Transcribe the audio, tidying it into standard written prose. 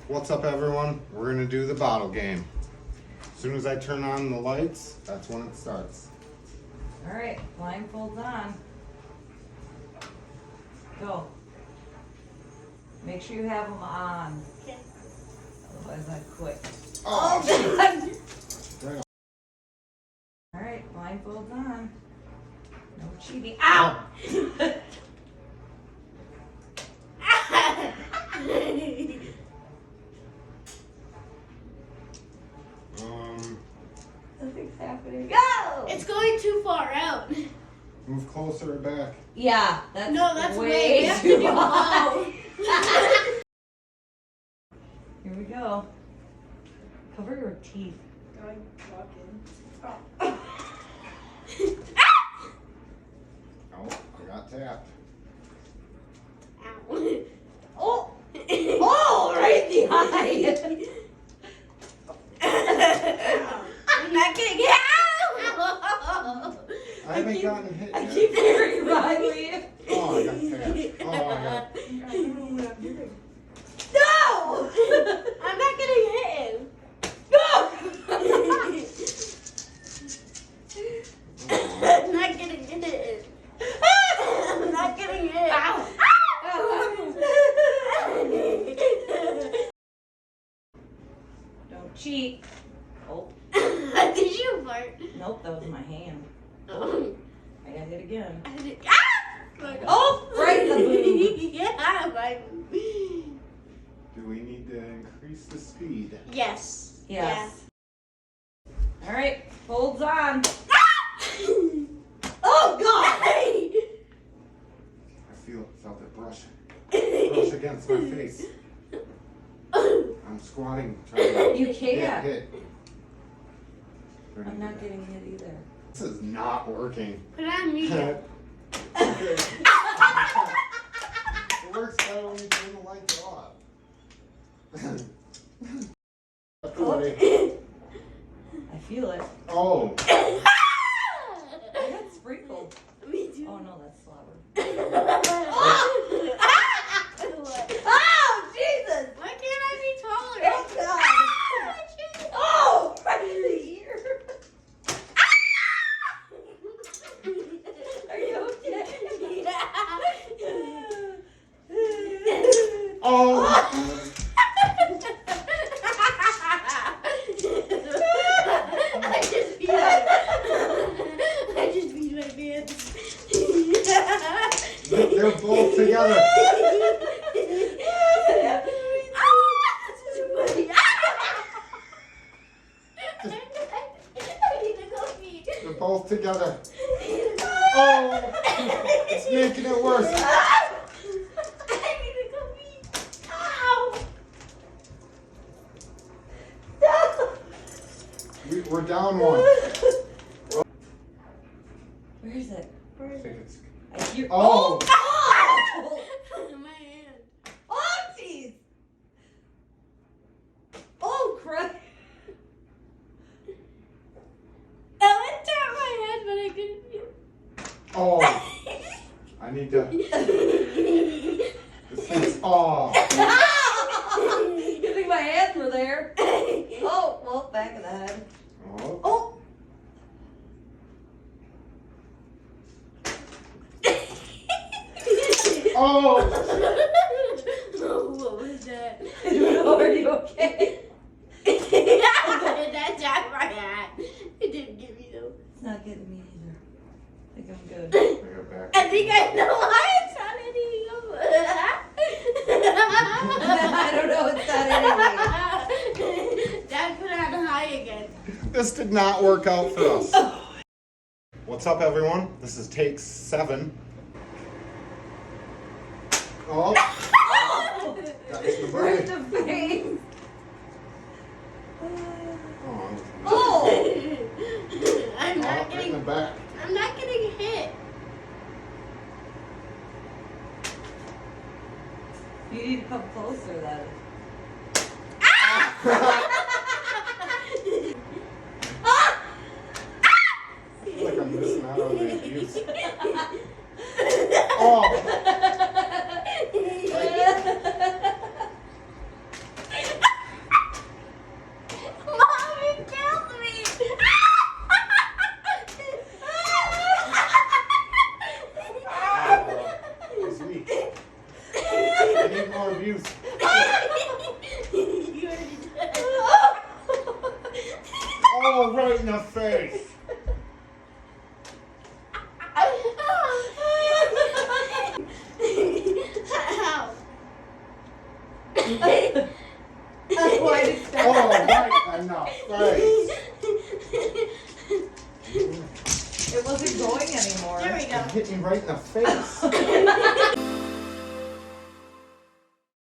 What's up, everyone? We're gonna do the bottle game. As soon as I turn on the lights, that's when it starts. All right, blindfolds on. Go. Make sure you have them on. Okay. Otherwise I quit. Oh, God. right on. All right, blindfolds on. No cheating. Ow! Nothing's happening. Go! It's going too far out. Move closer or back. Yeah, that's That's way way. You have to too do high. both. Here we go. Cover your teeth. Going walking. Oh, I got tapped. Ow. Oh! Oh, right in the eye. I'm not getting it. Ow! I haven't gotten hit I yet. keep hearing Riley. Oh, I got tapped. Oh, I got. No! I'm not getting hit. No! I'm not getting hit. I'm not getting hit. Ow. Don't cheat. Oh, Did you fart? nope, that was my hand. Oh. I got hit again. Ah! Oh, right in the boob. Yeah, my. Do we need to increase the speed? Yes. Yes. All right, folds on. Yeah. Oh, God! I felt it brush against my face. I'm squatting, trying to You get can't. hit. I'm not getting hit either. This is not working. Put on me. It works better when you turn the lights off. I feel it. Oh, I got sprinkled. Me too. Oh, no, that's slobber. Oh, Jesus! why can't I be taller? Oh, God! Oh, right in the ear. Are you okay? oh! I just beat my pants. They're both together. They're both together. Oh! It's making it worse. We're down one. Where is it? I think it's. I hear. Oh! Oh! My hand. Oh, jeez! Oh, crap! I went down my head, but I couldn't feel. Oh! I need to. This thing's. Oh! You think my hands were there? Oh, well, back of the head. Oh! Oh! Oh! Oh, what was that? I don't know, are you okay? That jacked my hat. It didn't get me though. It's not getting me either. I think I'm good. I got back. I think I know why it's not hitting I don't know, it's not you. Dad put it on high again. This did not work out for us. What's up, everyone? This is take 7. Oh! Got it in the Right brain. the face. Oh! Oh! I'm not Right in the getting. back. I'm not getting hit. You need to come closer then. I feel like I'm missing out on the abuse. Oh! You. You already did. Oh, right in the face. Ow. Why did that? Oh, right in the face. It wasn't going anymore. There we go. Hit me right in the face.